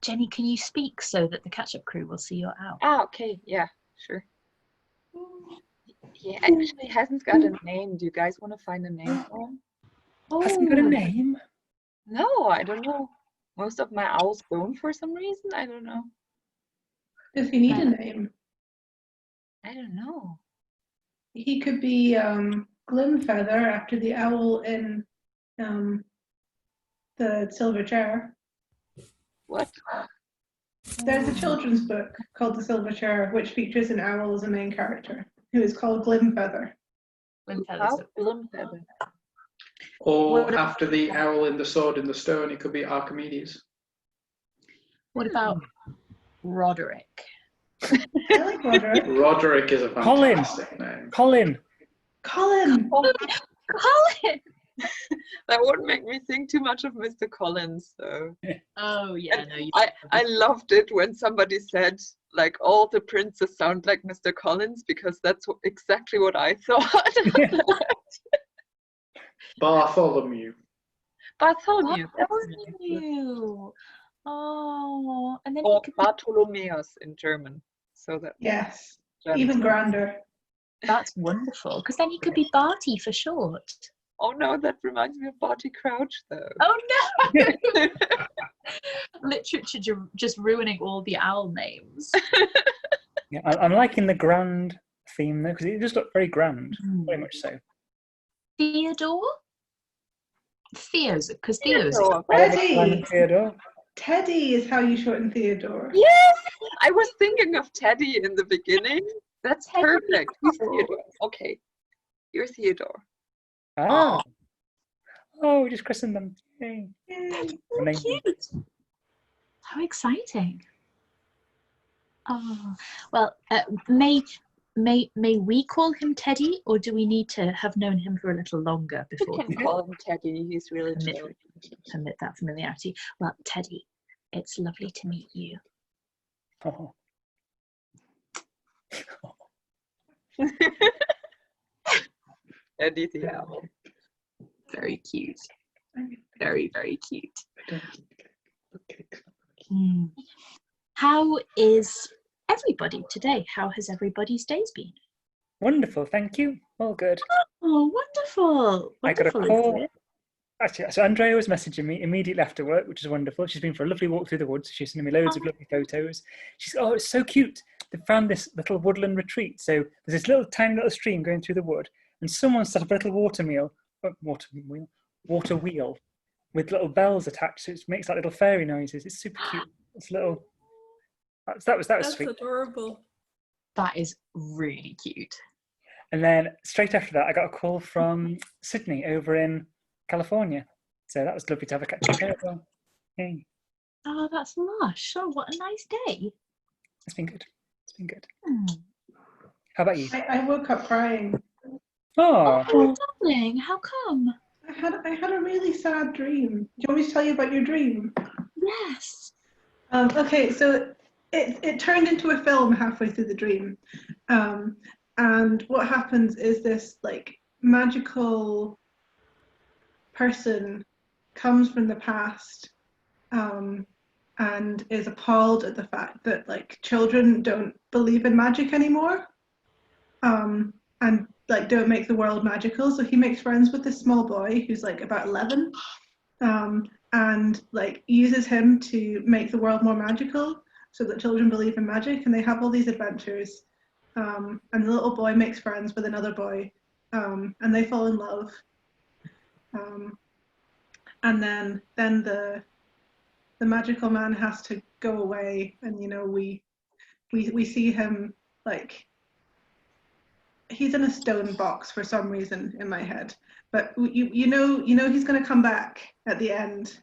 Jenny, can you speak so that the catch-up crew will see your owl? Ah, okay, yeah, sure. He actually hasn't got a name. Do you guys want to find a name for him? Hasn't got a name? No, I don't know. Most of my owls don't for some reason. I don't know. Does he need a name? I don't know. He could be Glimfeather after the owl in the Silver Chair. What? There's a children's book called The Silver Chair, which features an owl as a main character, who is called Glimfeather. Glimfeather. Or after the owl in the Sword in the Stone, it could be Archimedes. What about Roderick? I like Roderick. Roderick is a fantastic name. Colin! Colin! That wouldn't make me think too much of Mr. Collins, though. Oh, yeah, no. I loved it when somebody said, like, all the princes sound like Mr. Collins, because that's exactly what I thought. Bartholomew. Bartholomew. Oh, and then or Bartholomeus in German. So that yes, German even grander. That's wonderful, because then he could be Barty for short. Oh no, that reminds me of Barty Crouch, though. Oh no! Literature just ruining all the owl names. Yeah, I'm liking the grand theme though, because it just looked very grand, very much so. Theodore? Theo's, because Theo's. Teddy! Theodore. Teddy is how you shorten Theodore. Yes! I was thinking of Teddy in the beginning. That's Teddy. perfect. Who's Theodore? Okay. You're Theodore. Ah. Oh, we just christened them. Yay. So cute. How exciting. Oh, well, may we call him Teddy, or do we need to have known him for a little longer before You can call him Teddy. He's really chill. permit that familiarity? Well, Teddy, it's lovely to meet you. Oh. Teddy the owl. Very cute. Very, very cute. How is everybody today? How has everybody's days been? Wonderful, thank you. All good. Oh, wonderful. I got a Wonderful, call. isn't it? Actually, so Andrea was messaging me immediately after work, which is wonderful. She's been for a lovely walk through the woods. She's sending me loads of lovely photos. She's, oh, it's so cute. They found this little woodland retreat. So there's this little tiny little stream going through the wood, and someone set up a little water wheel with little bells attached, so it makes like little fairy noises. It's super cute. It's little. That was That's sweet. adorable. That is really cute. And then straight after that, I got a call from Sydney over in California. So that was lovely to have a catch up here as well. Yay. Oh, that's lush. Oh, what a nice day. It's been good. It's been good. How about you? I woke up crying. Oh, Darling, how come? I had a really sad dream. Do you want me to tell you about your dream? Yes. Okay, so it turned into a film halfway through the dream. And what happens is this like magical person comes from the past and is appalled at the fact that like children don't believe in magic anymore and like don't make the world magical. So he makes friends with this small boy who's like about 11 and like uses him to make the world more magical so that children believe in magic, and they have all these adventures. And the little boy makes friends with another boy, and they fall in love. And then the magical man has to go away, and you know we see him like he's in a stone box for some reason in my head, but you know he's going to come back at the end,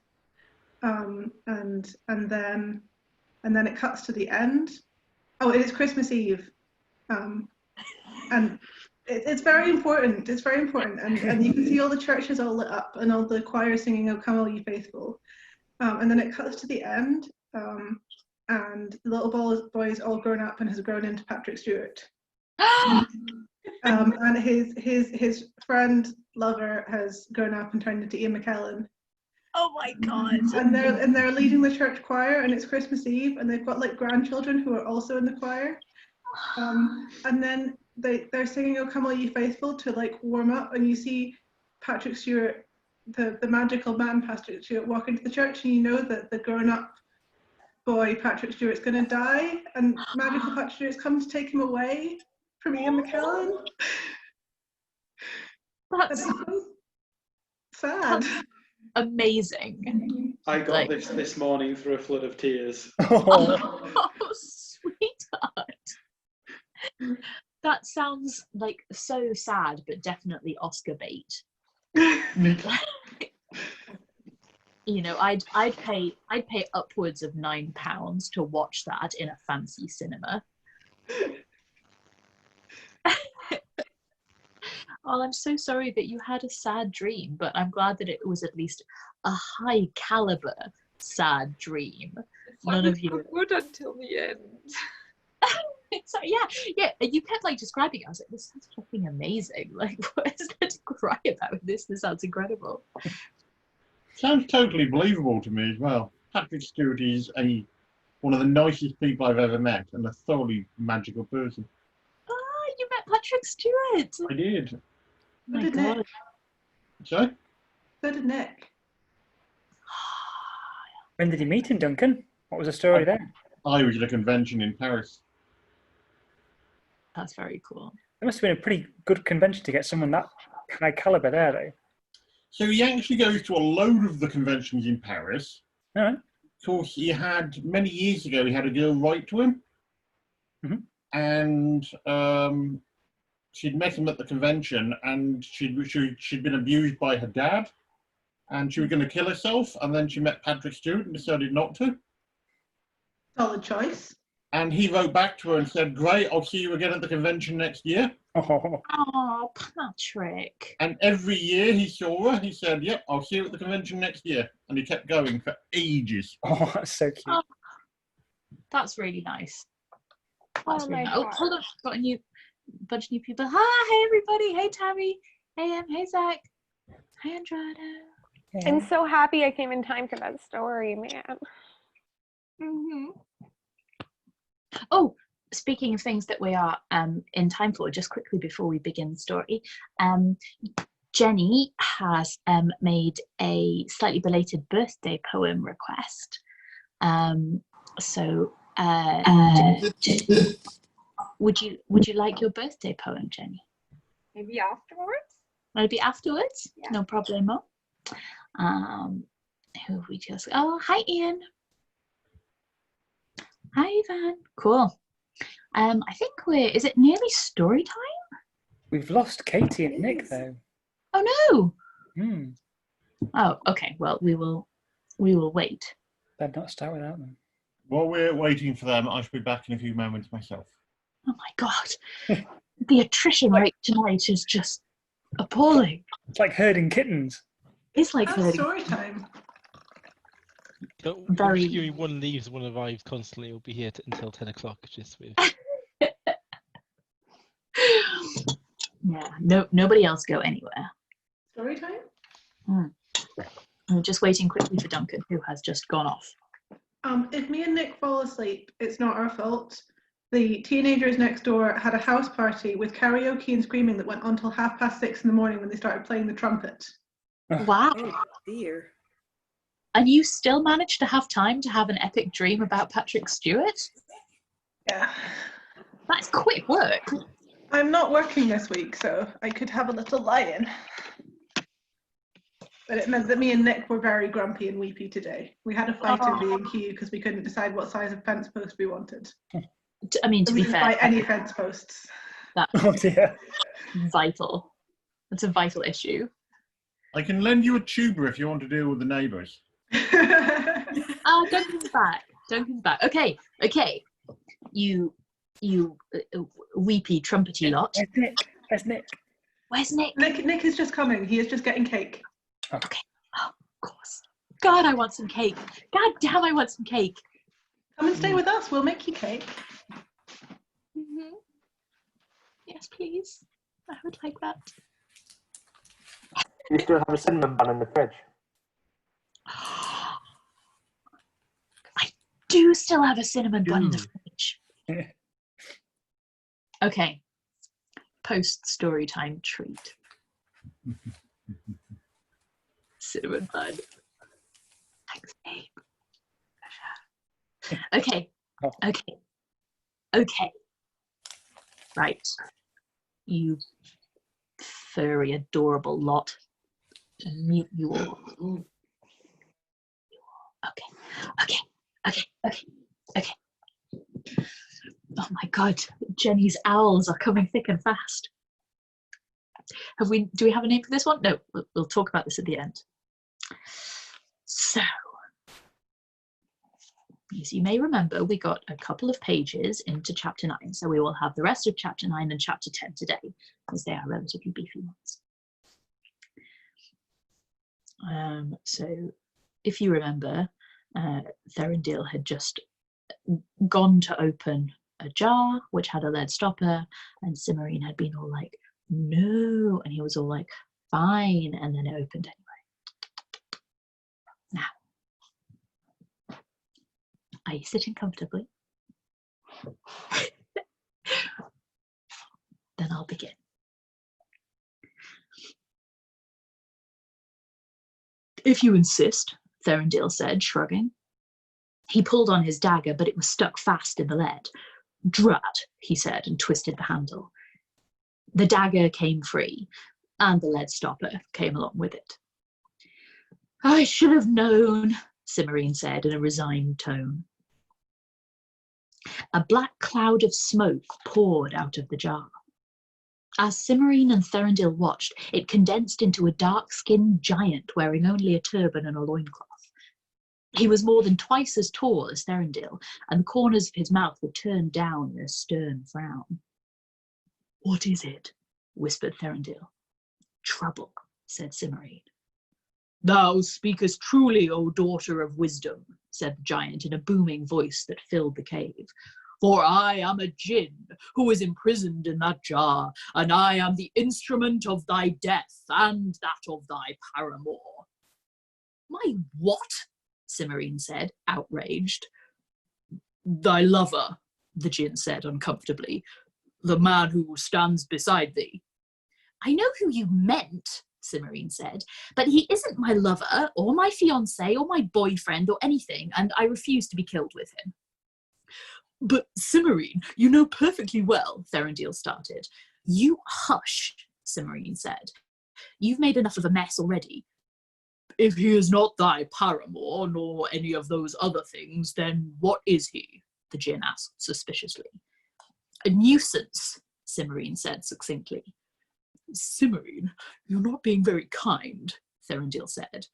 and then it cuts to the end. Oh, it is Christmas Eve. And it's very important. It's very important, and you can see all the churches all lit up and all the choir singing "O Come All Ye Faithful," and then it cuts to the end, and the little boy is all grown up and has grown into Patrick Stewart, and his friend lover has grown up and turned into Ian McKellen, Oh my god. And they're leading the church choir, and it's Christmas Eve, and they've got like grandchildren who are also in the choir. And then they're singing "O Come All Ye Faithful" to like warm up, and you see Patrick Stewart, the magical man Patrick Stewart, walk into the church, and you know that the grown-up boy Patrick Stewart's going to die, and magical Patrick Stewart's come to take him away from Ian McKellen. That's sad. amazing. I got Like- this morning through a flood of tears. Oh, sweetheart. That sounds like so sad, but definitely Oscar bait. You know, I'd pay upwards of £9 to watch that in a fancy cinema. Oh, I'm so sorry that you had a sad dream, but I'm glad that it was at least a high caliber sad dream. None of you. Good until the end. So yeah, you kept like describing it. I was like, this sounds fucking amazing. Like, what is there to cry about this? This sounds incredible. Sounds totally believable to me as well. Patrick Stewart is one of the nicest people I've ever met, and a thoroughly magical person. Oh, you met Patrick Stewart. I did. Oh my did god. Nick. So, So did Nick. When did you meet him, Duncan? What was the story there? I was at a convention in Paris. That's very cool. It must have been a pretty good convention to get someone that high caliber there, though. So he actually goes to a load of the conventions in Paris. All right. Of course, many years ago, he had a girl write to him. Mhm. And she'd met him at the convention, and she'd been abused by her dad, and she was going to kill herself, and then she met Patrick Stewart and decided not to. Solid choice. And he wrote back to her and said, "Great, I'll see you again at the convention next year." Oh, Oh, Patrick. And every year he saw her, he said, "Yep, I'll see you at the convention next year." And he kept going for ages. oh, that's so cute. Oh, that's really nice. That's Oh really my nice. Oh, God. hold on. Got a bunch of new people. Hi, hey everybody. Hey Tammy. Hey hey Zach. Hey Andrada. I'm so happy I came in time for that story, man. Mm-hmm. Oh, speaking of things that we are in time for, just quickly before we begin the story, Jenny has made a slightly belated birthday poem request. Would you like your birthday poem, Jenny? Maybe afterwards? Maybe afterwards? Yeah. No problemo. Who have we just? Oh, hi Ian. Hi Ivan. Cool. I think is it nearly story time? We've lost Katie and Nick, though. Oh no. Hmm. Oh, okay. Well, we will wait. Better not start without them. While we're waiting for them, I shall be back in a few moments myself. Oh my god. The attrition rate tonight is just appalling. It's like herding kittens. It's like That's story time. Very- If one leaves, one arrives constantly. It'll be here until 10 o'clock. Just with. Yeah. No. Nobody else go anywhere. Story time? I'm just waiting quickly for Duncan, who has just gone off. If me and Nick fall asleep, it's not our fault. The teenagers next door had a house party with karaoke and screaming that went on till 6:30 in the morning when they started playing the trumpet. Wow. Oh dear. And you still managed to have time to have an epic dream about Patrick Stewart? Yeah. That's quick work. I'm not working this week, so I could have a little lie-in. But it meant that me and Nick were very grumpy and weepy today. We had a fight at B&Q because we couldn't decide what size of fence post we wanted. I mean, to we be didn't fair, buy any fence posts. that's Oh dear. vital. That's a vital issue. I can lend you a tuber if you want to deal with the neighbours. Duncan's back. Duncan's back. Okay. You weepy trumpety lot. Where's Nick? Where's Nick? Where's Nick? Nick is just coming. He is just getting cake. Okay. Oh, of course. God, I want some cake. God damn, I want some cake. Come and stay with us. We'll make you cake. Mm-hmm. Yes, please. I would like that. You still have a cinnamon bun in the fridge. I do still have a cinnamon bun in the fridge. Okay. Post-story time treat. Cinnamon bun. Thanks, babe. Okay. Okay. Right. You furry, adorable lot. Mute you all. Okay. Oh my God, Jenny's owls are coming thick and fast. Do we have a name for this one? No, we'll talk about this at the end. So, as you may remember, we got a couple of pages into chapter 9, so we will have the rest of chapter 9 and chapter 10 today, because they are relatively beefy ones. So, if you remember, Thorindil had just gone to open a jar which had a lead stopper, and Cimarine had been all like, no, and he was all like, fine, and then it opened anyway. Now, are you sitting comfortably? Then I'll begin. If you insist, Thorindil said, shrugging. He pulled on his dagger, but it was stuck fast in the lead. Drat, he said, and twisted the handle. The dagger came free, and the lead stopper came along with it. I should have known, Cimarine said in a resigned tone. A black cloud of smoke poured out of the jar. As Cimarine and Thorindil watched, it condensed into a dark-skinned giant wearing only a turban and a loincloth. He was more than twice as tall as Thorindil, and the corners of his mouth were turned down in a stern frown. What is it? Whispered Thorindil. Trouble, said Cimarine. Thou speakest truly, O daughter of wisdom, said the giant in a booming voice that filled the cave. For I am a djinn who is imprisoned in that jar, and I am the instrument of thy death and that of thy paramour. My what? Cimarine said, outraged. Thy lover, the djinn said uncomfortably. The man who stands beside thee. I know who you meant, Cimarine said, but he isn't my lover, or my fiancé, or my boyfriend, or anything, and I refuse to be killed with him. But Cimarine, you know perfectly well, Thorindil started. You hush, Cimarine said. You've made enough of a mess already. If he is not thy paramour, nor any of those other things, then what is he? The djinn asked suspiciously. A nuisance, Cimarine said succinctly. Cimarine, you're not being very kind, Thorindil said.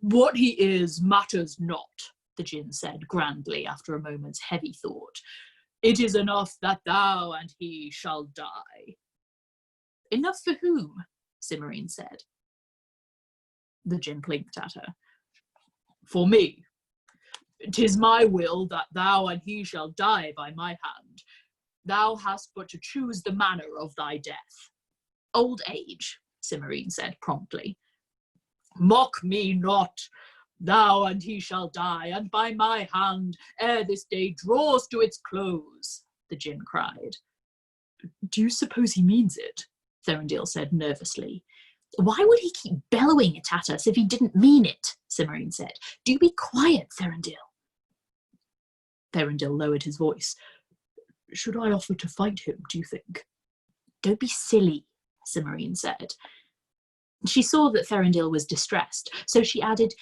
What he is matters not, the djinn said grandly after a moment's heavy thought. It is enough that thou and he shall die. Enough for whom? Cimarine said. The djinn blinked at her. For me. 'Tis my will that thou and he shall die by my hand. Thou hast but to choose the manner of thy death. Old age, Cimarine said promptly. Mock me not. Thou and he shall die, and by my hand, ere this day draws to its close, the djinn cried. Do you suppose he means it? Thorindil said nervously. Why would he keep bellowing it at us if he didn't mean it? Cimarine said. Do be quiet, Thorindil. Thorindil lowered his voice. Should I offer to fight him, do you think? Don't be silly, Cimarine said. She saw that Thorindil was distressed, so she added,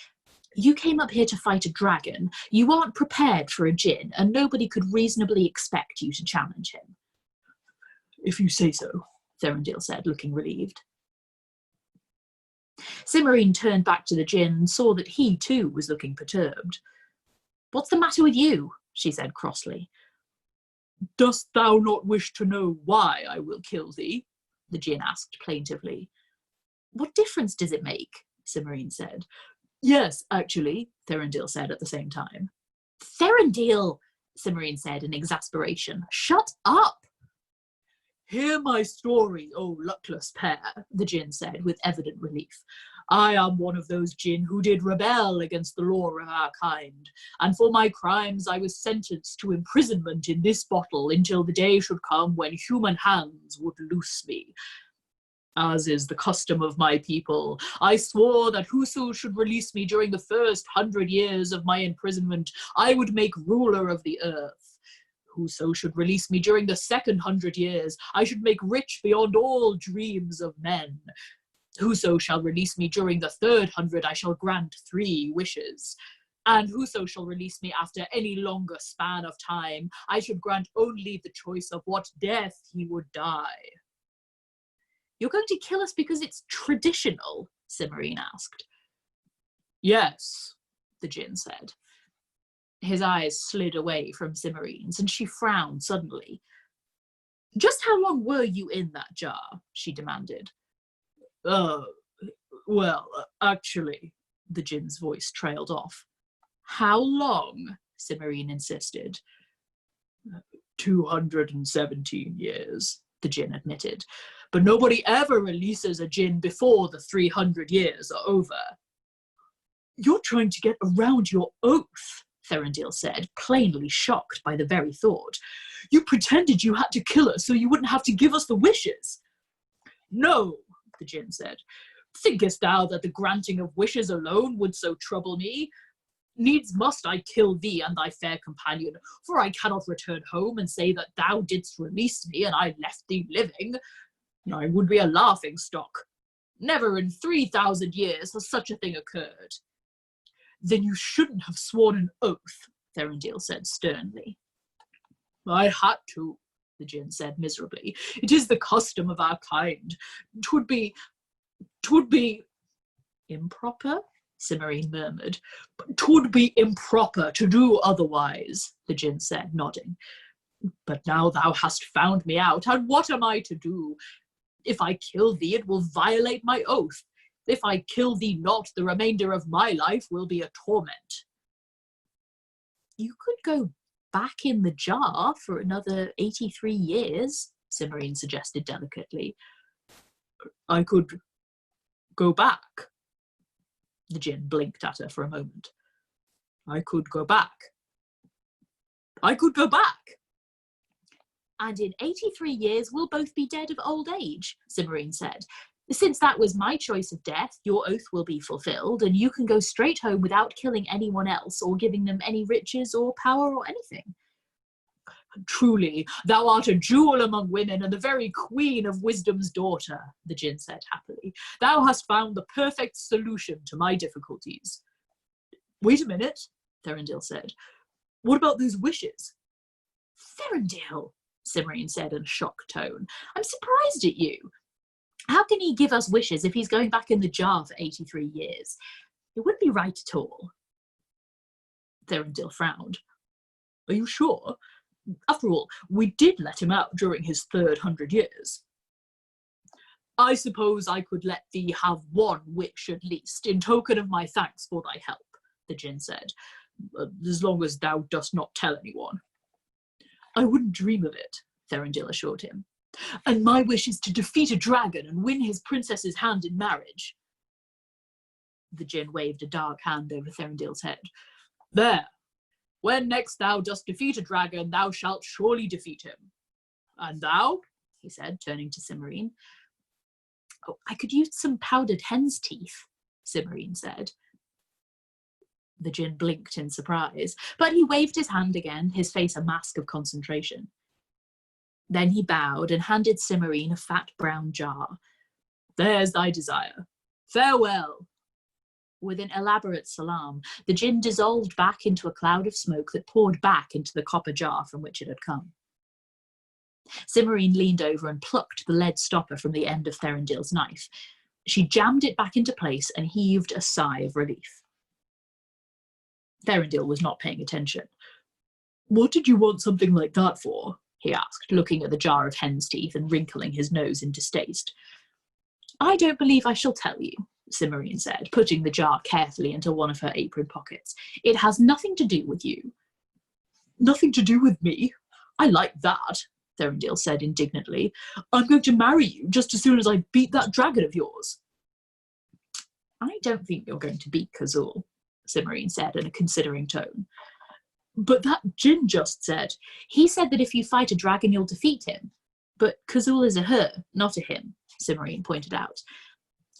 you came up here to fight a dragon, you aren't prepared for a djinn, and nobody could reasonably expect you to challenge him. If you say so, Thorindil said, looking relieved. Cimarine turned back to the djinn and saw that he too was looking perturbed. What's the matter with you? She said crossly. Dost thou not wish to know why I will kill thee? The djinn asked plaintively. What difference does it make? Cimarine said. Yes, actually, Thorindil said at the same time. Thorindil, Cimarine said in exasperation. Shut up! Hear my story, O luckless pair, the djinn said with evident relief. I am one of those jinn who did rebel against the law of our kind, and for my crimes I was sentenced to imprisonment in this bottle until the day should come when human hands would loose me. As is the custom of my people, I swore that whoso should release me during the first 100 years of my imprisonment, I would make ruler of the earth. Whoso should release me during the second 100 years, I should make rich beyond all dreams of men. Whoso shall release me during the third 100, I shall grant 3 wishes. And whoso shall release me after any longer span of time, I should grant only the choice of what death he would die. You're going to kill us because it's traditional? Cimarine asked. Yes, the jinn said. His eyes slid away from Cimarine's, and she frowned suddenly. Just how long were you in that jar? She demanded. Well, actually, the jinn's voice trailed off. How long? Cimarine insisted. 217 years, the jinn admitted. But nobody ever releases a jinn before the 300 years are over. You're trying to get around your oath, Thorindil said, plainly shocked by the very thought. You pretended you had to kill us so you wouldn't have to give us the wishes. No, the jinn said. Thinkest thou that the granting of wishes alone would so trouble me? Needs must I kill thee and thy fair companion, for I cannot return home and say that thou didst release me and I left thee living. I would be a laughing stock. Never in 3,000 years has such a thing occurred. Then you shouldn't have sworn an oath, Thorindil said sternly. I had to, the jinn said miserably. It is the custom of our kind. 'Twould be improper, Cimarine murmured. But 'twould be improper to do otherwise, the jinn said, nodding. But now thou hast found me out, and what am I to do? If I kill thee, it will violate my oath. If I kill thee not, the remainder of my life will be a torment. You could go back in the jar for another 83 years, Cimarine suggested delicately. I could go back. The jinn blinked at her for a moment. I could go back. I could go back. And in 83 years, we'll both be dead of old age, Cimarine said. Since that was my choice of death, your oath will be fulfilled, and you can go straight home without killing anyone else or giving them any riches or power or anything. Truly, thou art a jewel among women and the very queen of wisdom's daughter, the jinn said happily. Thou hast found the perfect solution to my difficulties. Wait a minute, Thorindil said. What about those wishes? Thorindil, Cimarine said in a shocked tone. I'm surprised at you. How can he give us wishes if he's going back in the jar for 83 years? It wouldn't be right at all. Thorindil frowned. Are you sure? After all, we did let him out during his third 100 years. I suppose I could let thee have one wish at least, in token of my thanks for thy help, the jinn said, as long as thou dost not tell anyone. I wouldn't dream of it, Thorindil assured him. And my wish is to defeat a dragon and win his princess's hand in marriage. The jinn waved a dark hand over Thorindil's head. There! When next thou dost defeat a dragon, thou shalt surely defeat him. And thou? He said, turning to Cimarine. Oh, I could use some powdered hen's teeth, Cimarine said. The jinn blinked in surprise, but he waved his hand again, his face a mask of concentration. Then he bowed and handed Cimarine a fat brown jar. There's thy desire. Farewell. With an elaborate salaam, the jinn dissolved back into a cloud of smoke that poured back into the copper jar from which it had come. Cimarine leaned over and plucked the lead stopper from the end of Thorindil's knife. She jammed it back into place and heaved a sigh of relief. Thorindil was not paying attention. What did you want something like that for? He asked, looking at the jar of hen's teeth and wrinkling his nose in distaste. I don't believe I shall tell you, Cimarine said, putting the jar carefully into one of her apron pockets. It has nothing to do with you. Nothing to do with me? I like that, Thorindil said indignantly. I'm going to marry you just as soon as I beat that dragon of yours. I don't think you're going to beat Kazul, Cimarine said in a considering tone. But that Jinn just said. He said that if you fight a dragon, you'll defeat him. But Kazul is a her, not a him, Cimarine pointed out.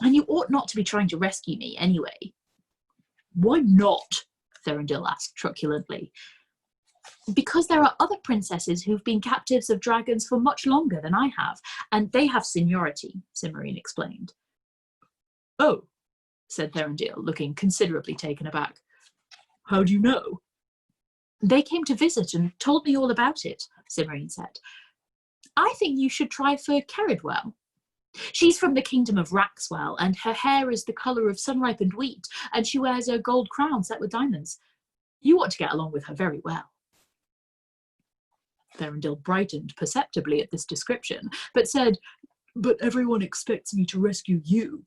And you ought not to be trying to rescue me anyway. Why not? Thorindil asked truculently. Because there are other princesses who've been captives of dragons for much longer than I have, and they have seniority, Cimarine explained. Oh, said Thorindil, looking considerably taken aback. How do you know? They came to visit and told me all about it, Cimarine said. I think you should try for Caradwell. She's from the kingdom of Raxwell, and her hair is the colour of sun-ripened wheat, and she wears a gold crown set with diamonds. You ought to get along with her very well. Thorindil brightened perceptibly at this description, but said, But everyone expects me to rescue you.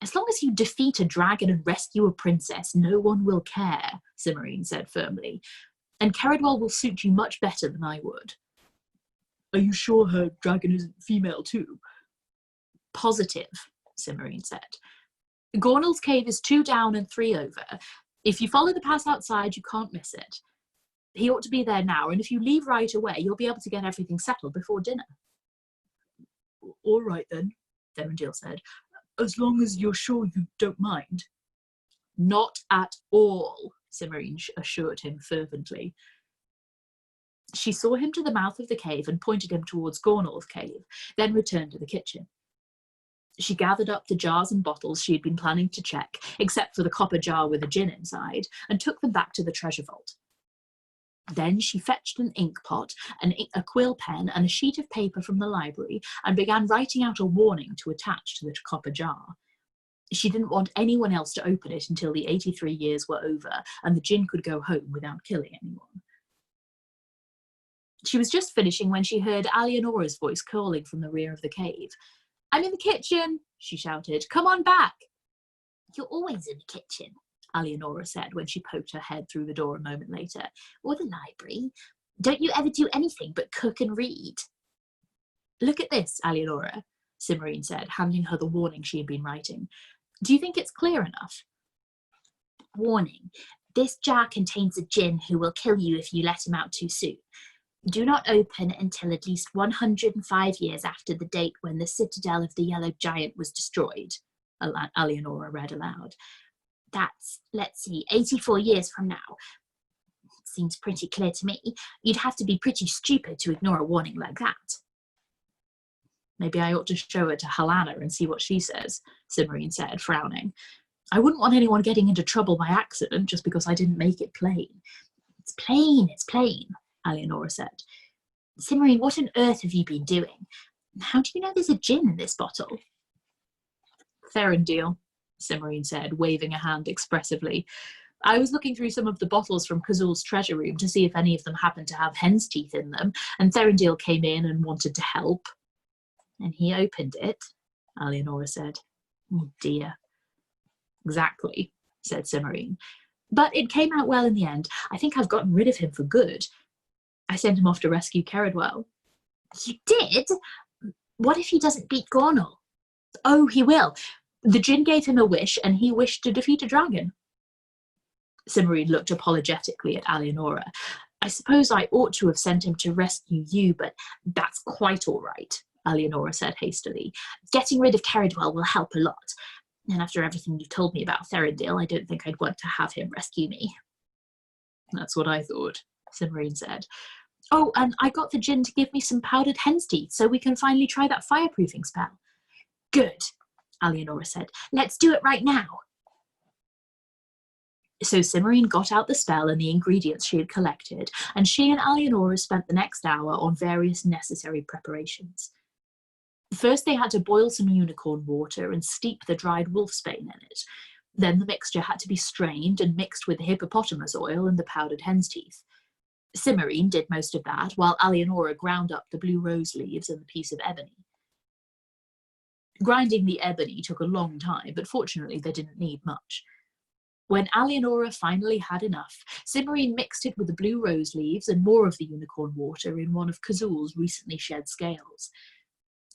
As long as you defeat a dragon and rescue a princess, no one will care, Cimarine said firmly, and Caradwell will suit you much better than I would. Are you sure her dragon isn't female too? Positive, Cimarine said. Gornal's cave is 2 down and 3 over. If you follow the path outside, you can't miss it. He ought to be there now, and if you leave right away, you'll be able to get everything settled before dinner. All right then, Thorindil said. As long as you're sure you don't mind. Not at all, Cimarine assured him fervently. She saw him to the mouth of the cave and pointed him towards Gornal's cave, then returned to the kitchen. She gathered up the jars and bottles she had been planning to check, except for the copper jar with a gin inside, and took them back to the treasure vault. Then she fetched an ink pot, a quill pen, and a sheet of paper from the library, and began writing out a warning to attach to the copper jar. She didn't want anyone else to open it until the 83 years were over, and the djinn could go home without killing anyone. She was just finishing when she heard Alienora's voice calling from the rear of the cave. I'm in the kitchen, she shouted. Come on back. You're always in the kitchen, Alienora said when she poked her head through the door a moment later. Or the library. Don't you ever do anything but cook and read? Look at this, Alienora, Cimarine said, handing her the warning she had been writing. Do you think it's clear enough? Warning. This jar contains a djinn who will kill you if you let him out too soon. Do not open until at least 105 years after the date when the citadel of the Yellow Giant was destroyed, Alienora read aloud. That's, 84 years from now. Seems pretty clear to me. You'd have to be pretty stupid to ignore a warning like that. Maybe I ought to show it to Helena and see what she says, Cimarine said, frowning. I wouldn't want anyone getting into trouble by accident just because I didn't make it plain. It's plain, Alienora said. Cimarine, what on earth have you been doing? How do you know there's a djinn in this bottle? Thorindil, Cimarine said, waving a hand expressively. I was looking through some of the bottles from Kazul's treasure room to see if any of them happened to have hen's teeth in them, and Thorindil came in and wanted to help. And he opened it, Alienora said. Oh dear. Exactly, said Cimarine. But it came out well in the end. I think I've gotten rid of him for good. I sent him off to rescue Caradwell. You did? What if he doesn't beat Gornal? Oh, he will. The djinn gave him a wish, and he wished to defeat a dragon. Cimarine looked apologetically at Alienora. I suppose I ought to have sent him to rescue you, but that's quite all right, Alienora said hastily. Getting rid of Caradwell will help a lot. And after everything you've told me about Thorindil, I don't think I'd want to have him rescue me. That's what I thought, Cimarine said. Oh, and I got the djinn to give me some powdered hen's teeth so we can finally try that fireproofing spell. Good, Alienora said. Let's do it right now. So Cimarine got out the spell and the ingredients she had collected, and she and Alienora spent the next hour on various necessary preparations. First, they had to boil some unicorn water and steep the dried wolfsbane in it. Then the mixture had to be strained and mixed with the hippopotamus oil and the powdered hen's teeth. Cimarine did most of that, while Alienora ground up the blue rose leaves and the piece of ebony. Grinding the ebony took a long time, but fortunately they didn't need much. When Alienora finally had enough, Cimarine mixed it with the blue rose leaves and more of the unicorn water in one of Kazul's recently shed scales.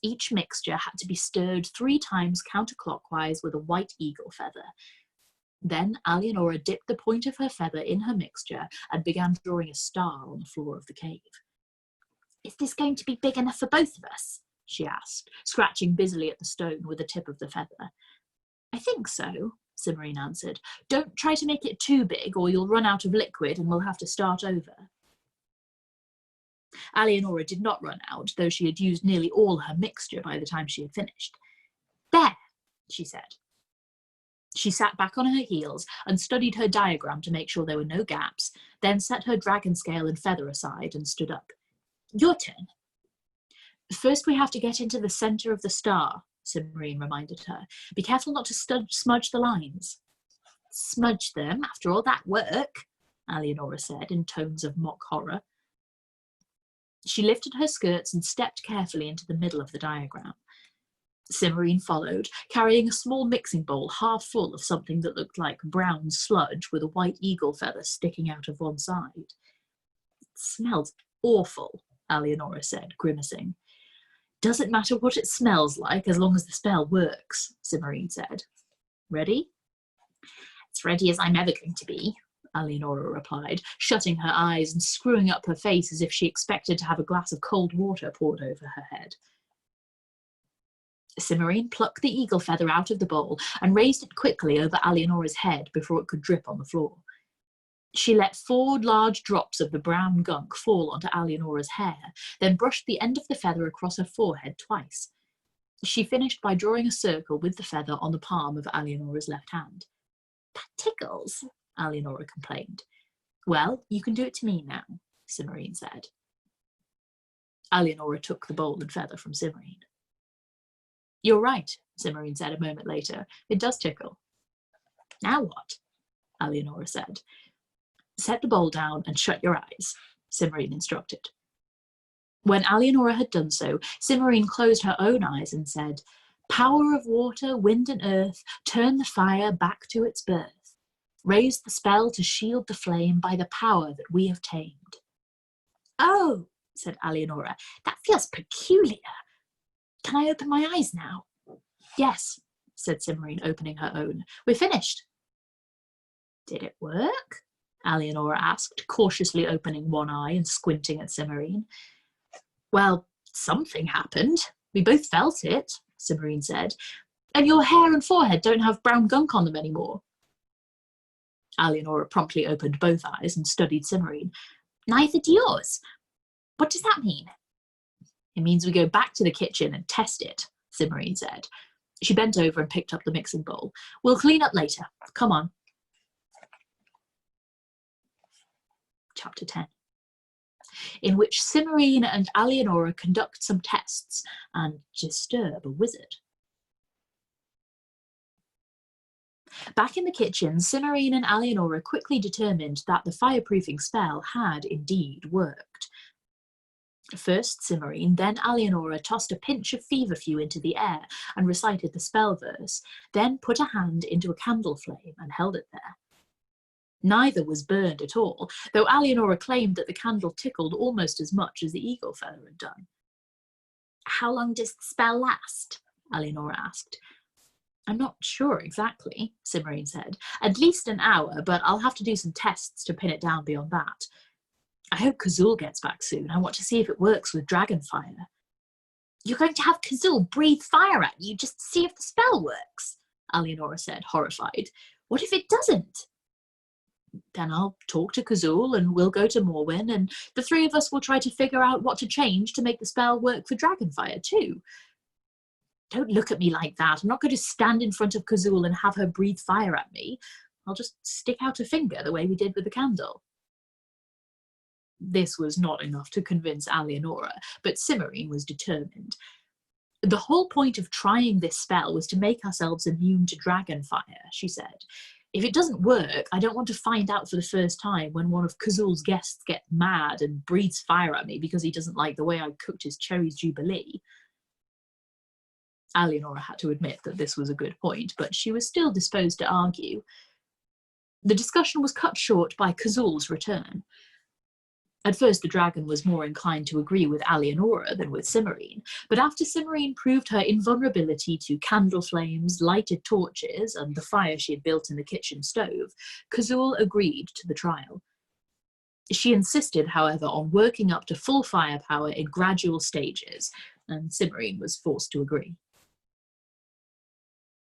Each mixture had to be stirred 3 times counterclockwise with a white eagle feather. Then Alienora dipped the point of her feather in her mixture and began drawing a star on the floor of the cave. "Is this going to be big enough for both of us?" she asked, scratching busily at the stone with the tip of the feather. "I think so," Cimarine answered. "Don't try to make it too big or you'll run out of liquid and we'll have to start over." Alienora did not run out, though she had used nearly all her mixture by the time she had finished. "There," she said. She sat back on her heels and studied her diagram to make sure there were no gaps, then set her dragon scale and feather aside and stood up. "Your turn." "First we have to get into the centre of the star," Cimarine reminded her. "Be careful not to smudge the lines." "Smudge them after all that work," Alienora said in tones of mock horror. She lifted her skirts and stepped carefully into the middle of the diagram. Cimarine followed, carrying a small mixing bowl half full of something that looked like brown sludge with a white eagle feather sticking out of one side. "It smells awful," Alienora said, grimacing. "Doesn't matter what it smells like as long as the spell works," Cimarine said. "Ready?" "As ready as I'm ever going to be," Alienora replied, shutting her eyes and screwing up her face as if she expected to have a glass of cold water poured over her head. Cimarine plucked the eagle feather out of the bowl and raised it quickly over Alienora's head before it could drip on the floor. She let 4 large drops of the brown gunk fall onto Alienora's hair, then brushed the end of the feather across her forehead twice. She finished by drawing a circle with the feather on the palm of Alienora's left hand. "That tickles," Alienora complained. "Well, you can do it to me now," Cimarine said. Alienora took the bowl and feather from Cimarine. "You're right," Cimarine said a moment later. "It does tickle." "Now what?" Alienora said. "Set the bowl down and shut your eyes," Cimarine instructed. When Alienora had done so, Cimarine closed her own eyes and said, "Power of water, wind and earth, turn the fire back to its birth. Raise the spell to shield the flame by the power that we have tamed." "Oh," said Alienora, "that feels peculiar. Can I open my eyes now?" "Yes," said Cimarine, opening her own. "We're finished." "Did it work?" Alienora asked, cautiously opening one eye and squinting at Cimarine. "Well, something happened. We both felt it," Cimarine said. "And your hair and forehead don't have brown gunk on them anymore." Alienora promptly opened both eyes and studied Cimarine. "Neither do yours. What does that mean?" "It means we go back to the kitchen and test it," Cimarine said. She bent over and picked up the mixing bowl. "We'll clean up later. Come on." Chapter 10, in which Cimarine and Alienora conduct some tests and disturb a wizard. Back in the kitchen, Cimarine and Alienora quickly determined that the fireproofing spell had indeed worked. First Cimarine, then Alienora tossed a pinch of feverfew into the air and recited the spell verse, then put a hand into a candle flame and held it there. Neither was burned at all, though Alienora claimed that the candle tickled almost as much as the eagle feather had done. "How long does the spell last?" Alienora asked. "I'm not sure exactly," Cimarine said. "At least an hour, but I'll have to do some tests to pin it down beyond that. I hope Kazul gets back soon. I want to see if it works with dragon fire." "You're going to have Kazul breathe fire at you just to see if the spell works?" Alienora said, horrified. "What if it doesn't?" "Then I'll talk to Kazul and we'll go to Morwen and the 3 of us will try to figure out what to change to make the spell work for dragonfire too." "Don't look at me like that. I'm not going to stand in front of Kazul and have her breathe fire at me. I'll just stick out a finger the way we did with the candle." This was not enough to convince Alienora, but Cimarine was determined. "The whole point of trying this spell was to make ourselves immune to dragonfire," she said. "If it doesn't work, I don't want to find out for the first time when one of Kazul's guests gets mad and breathes fire at me because he doesn't like the way I cooked his cherries jubilee." Alienora had to admit that this was a good point, but she was still disposed to argue. The discussion was cut short by Kazul's return. At first, the dragon was more inclined to agree with Alienora than with Cimarine, but after Cimarine proved her invulnerability to candle flames, lighted torches, and the fire she had built in the kitchen stove, Kazul agreed to the trial. She insisted, however, on working up to full firepower in gradual stages, and Cimarine was forced to agree.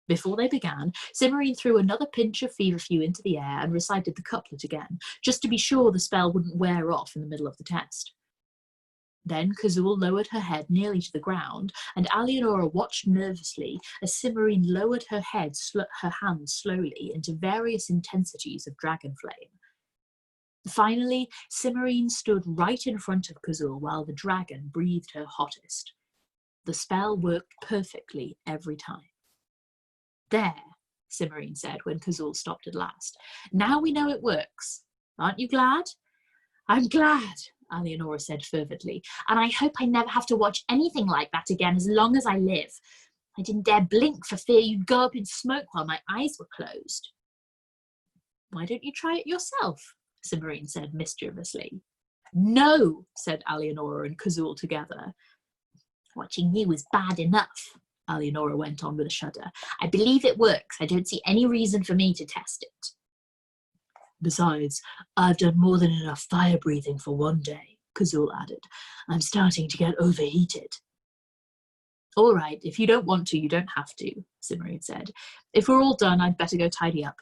Before they began, Cimarine threw another pinch of feverfew into the air and recited the couplet again, just to be sure the spell wouldn't wear off in the middle of the test. Then Kazul lowered her head nearly to the ground, and Alienora watched nervously as Cimarine lowered her hands slowly into various intensities of dragon flame. Finally, Cimarine stood right in front of Kazul while the dragon breathed her hottest. The spell worked perfectly every time. "There," Cimarine said when Kazul stopped at last. "Now we know it works. Aren't you glad?" "I'm glad," Alienora said fervently, "and I hope I never have to watch anything like that again as long as I live. I didn't dare blink for fear you'd go up in smoke while my eyes were closed." "Why don't you try it yourself?" Cimarine said mischievously. "No," said Alienora and Kazul together. "Watching you was bad enough," Alienora went on with a shudder. "I believe it works. I don't see any reason for me to test it." "Besides, I've done more than enough fire breathing for one day," Kazul added. "I'm starting to get overheated." "All right, if you don't want to, you don't have to," Cimarine said. "If we're all done, I'd better go tidy up."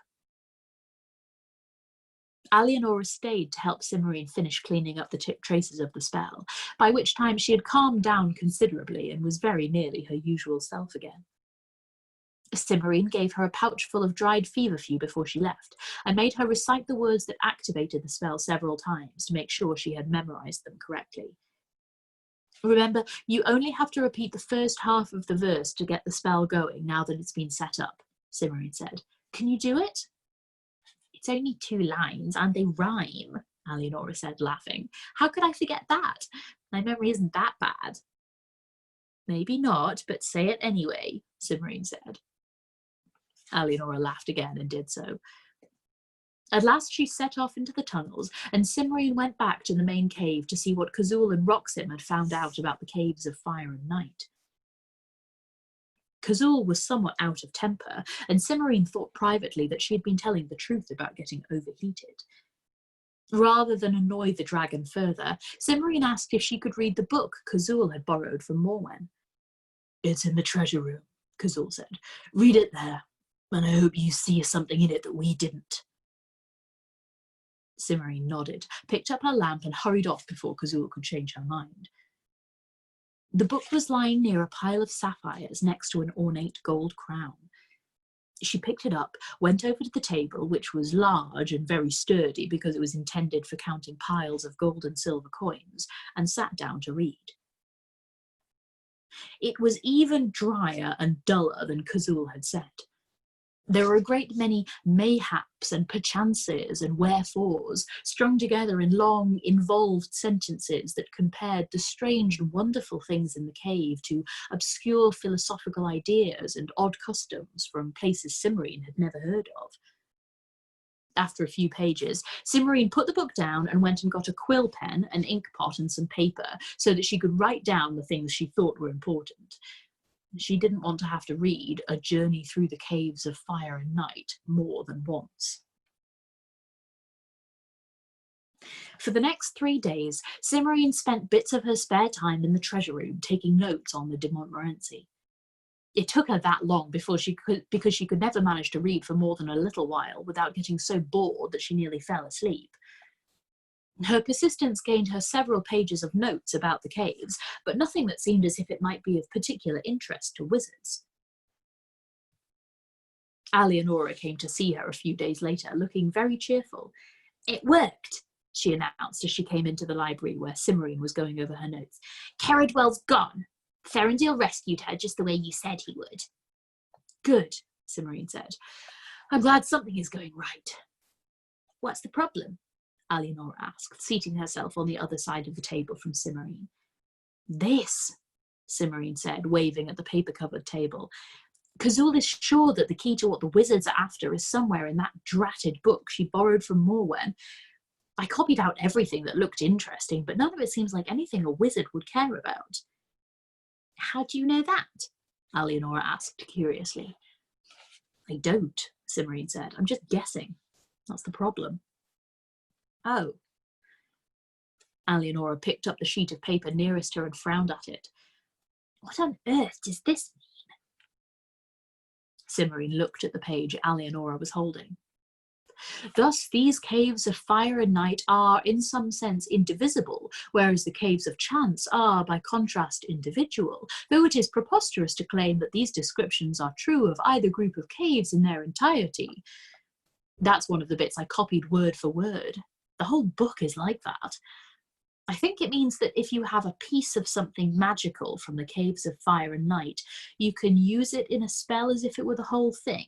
Alienora stayed to help Cimarine finish cleaning up the traces of the spell, by which time she had calmed down considerably and was very nearly her usual self again. Cimarine gave her a pouch full of dried feverfew before she left, and made her recite the words that activated the spell several times to make sure she had memorized them correctly. "Remember, you only have to repeat the first half of the verse to get the spell going now that it's been set up," Cimarine said. "Can you do it?" "It's only 2 lines, and they rhyme," Alienora said, laughing. "How could I forget that? My memory isn't that bad." "Maybe not, but say it anyway," Cimarine said. Alienora laughed again and did so. At last she set off into the tunnels, and Cimarine went back to the main cave to see what Kazul and Roxim had found out about the caves of fire and night. Kazul was somewhat out of temper, and Cimarine thought privately that she had been telling the truth about getting overheated. Rather than annoy the dragon further, Cimarine asked if she could read the book Kazul had borrowed from Morwen. "It's in the treasure room," Kazul said. "Read it there, and I hope you see something in it that we didn't." Cimarine nodded, picked up her lamp, and hurried off before Kazul could change her mind. The book was lying near a pile of sapphires next to an ornate gold crown. She picked it up, went over to the table, which was large and very sturdy because it was intended for counting piles of gold and silver coins, and sat down to read. It was even drier and duller than Kazul had said. There were a great many mayhaps and perchances and wherefores strung together in long, involved sentences that compared the strange and wonderful things in the cave to obscure philosophical ideas and odd customs from places Cimarine had never heard of. After a few pages, Cimarine put the book down and went and got a quill pen, an ink pot, and some paper so that she could write down the things she thought were important. She didn't want to have to read A Journey Through the Caves of Fire and Night more than once. For the next 3 days, Cimarine spent bits of her spare time in the treasure room taking notes on the de Montmorency. It took her that long because she could never manage to read for more than a little while without getting so bored that she nearly fell asleep. Her persistence gained her several pages of notes about the caves, but nothing that seemed as if it might be of particular interest to wizards. Alienora came to see her a few days later, looking very cheerful. "It worked," she announced as she came into the library where Cimarine was going over her notes. "Caradwell's gone. Thorindil rescued her just the way you said he would." "Good," Cimarine said. "I'm glad something is going right." "What's the problem?" Alienora asked, seating herself on the other side of the table from Cimarine. "This," Cimarine said, waving at the paper-covered table. "Kazul is sure that the key to what the wizards are after is somewhere in that dratted book she borrowed from Morwen. I copied out everything that looked interesting, but none of it seems like anything a wizard would care about. How do you know that? Alienora asked curiously. I don't, Cimarine said. I'm just guessing. That's the problem. Oh. Alienora picked up the sheet of paper nearest her and frowned at it. What on earth does this mean? Cimarine looked at the page Alienora was holding. Thus, these caves of fire and night are, in some sense, indivisible, whereas the caves of chance are, by contrast, individual, though it is preposterous to claim that these descriptions are true of either group of caves in their entirety. That's one of the bits I copied word for word. The whole book is like that. I think it means that if you have a piece of something magical from the caves of fire and night, you can use it in a spell as if it were the whole thing.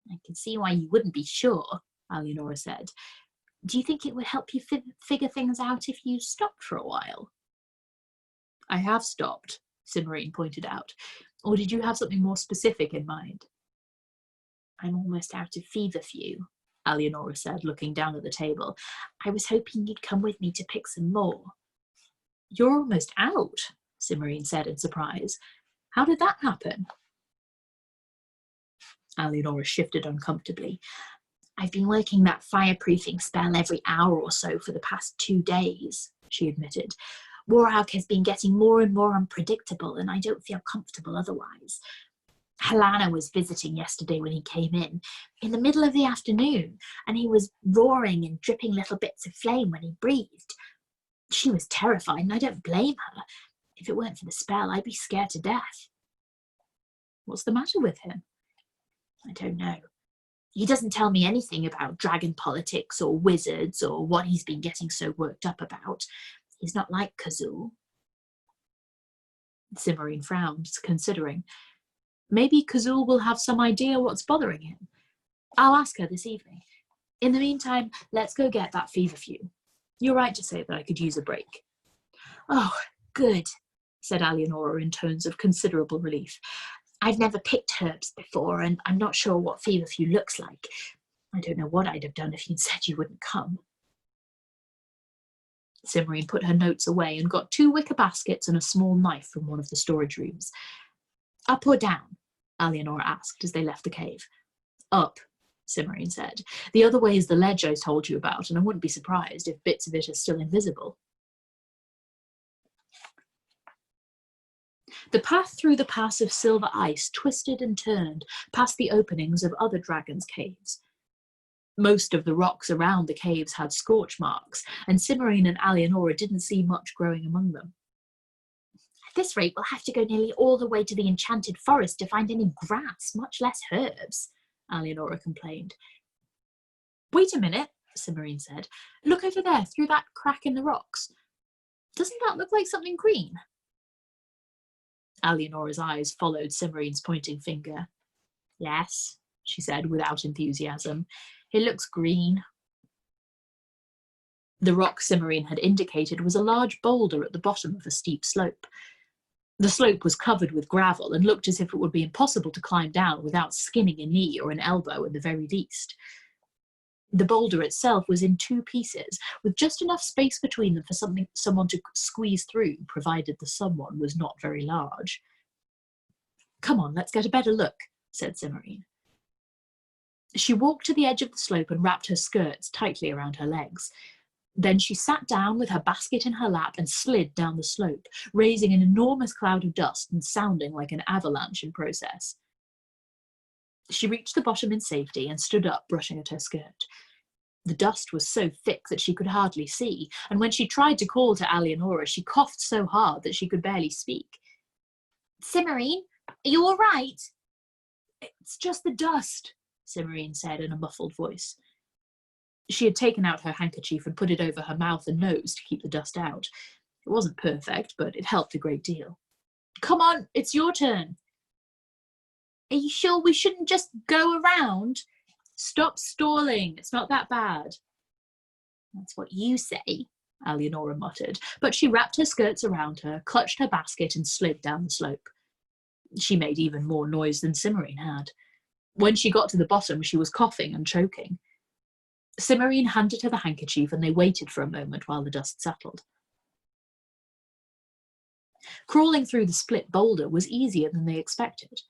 I can see why you wouldn't be sure, Alienora said. Do you think it would help you figure things out if you stopped for a while? I have stopped, Cimarine pointed out. Or did you have something more specific in mind? I'm almost out of feverfew, Alienora said, looking down at the table. I was hoping you'd come with me to pick some more. You're almost out, Cimarine said in surprise. How did that happen? Alienora shifted uncomfortably. I've been working that fireproofing spell every hour or so for the past 2 days, she admitted. Warhawk has been getting more and more unpredictable, and I don't feel comfortable otherwise. Helena was visiting yesterday when he came in the middle of the afternoon, and he was roaring and dripping little bits of flame when he breathed. She was terrified, and I don't blame her. If it weren't for the spell, I'd be scared to death. What's the matter with him? I don't know. He doesn't tell me anything about dragon politics or wizards or what he's been getting so worked up about. He's not like Kazul. Cimarine frowned, considering. Maybe Kazul will have some idea what's bothering him. I'll ask her this evening. In the meantime, let's go get that feverfew. You're right to say that I could use a break. Oh, good, said Alienora in tones of considerable relief. I've never picked herbs before, and I'm not sure what feverfew looks like. I don't know what I'd have done if you'd said you wouldn't come. Cimarine put her notes away and got 2 wicker baskets and a small knife from one of the storage rooms. Up or down? Alienora asked as they left the cave. Up, Cimarine said. The other way is the ledge I told you about, and I wouldn't be surprised if bits of it are still invisible. The path through the pass of silver ice twisted and turned past the openings of other dragons' caves. Most of the rocks around the caves had scorch marks, and Cimarine and Alienora didn't see much growing among them. At this rate, we'll have to go nearly all the way to the enchanted forest to find any grass, much less herbs, Alienora complained. Wait a minute, Cimarine said. Look over there, through that crack in the rocks. Doesn't that look like something green? Alienora's eyes followed Cimarine's pointing finger. Yes, she said without enthusiasm. It looks green. The rock Cimarine had indicated was a large boulder at the bottom of a steep slope. The slope was covered with gravel and looked as if it would be impossible to climb down without skinning a knee or an elbow at the very least. The boulder itself was in 2 pieces, with just enough space between them for someone to squeeze through, provided the someone was not very large. Come on, let's get a better look, said Cimarine. She walked to the edge of the slope and wrapped her skirts tightly around her legs. Then she sat down with her basket in her lap and slid down the slope, raising an enormous cloud of dust and sounding like an avalanche in process. She reached the bottom in safety and stood up, brushing at her skirt. The dust was so thick that she could hardly see, and when she tried to call to Alienora, she coughed so hard that she could barely speak. Cimarine, are you all right? It's just the dust, Cimarine said in a muffled voice. She had taken out her handkerchief and put it over her mouth and nose to keep the dust out. It wasn't perfect, but it helped a great deal. Come on, it's your turn. Are you sure we shouldn't just go around? Stop stalling. It's not that bad. That's what you say, Alienora muttered, but she wrapped her skirts around her, clutched her basket, and slid down the slope. She made even more noise than Cimarine had. When she got to the bottom, she was coughing and choking. Cimarine handed her the handkerchief and they waited for a moment while the dust settled. Crawling through the split boulder was easier than they expected.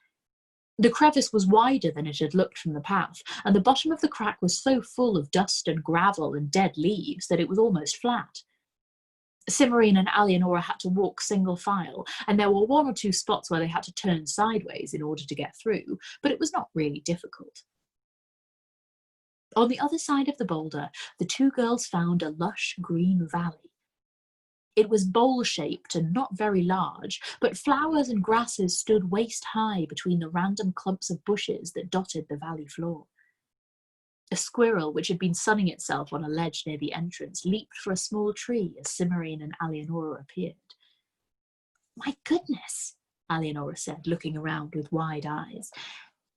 The crevice was wider than it had looked from the path, and the bottom of the crack was so full of dust and gravel and dead leaves that it was almost flat. Cimarine and Alienora had to walk single file, and there were one or two spots where they had to turn sideways in order to get through, but it was not really difficult. On the other side of the boulder, the two girls found a lush green valley. It was bowl-shaped and not very large, but flowers and grasses stood waist-high between the random clumps of bushes that dotted the valley floor. A squirrel, which had been sunning itself on a ledge near the entrance, leaped for a small tree as Cimarine and Alienora appeared. "My goodness," Alienora said, looking around with wide eyes.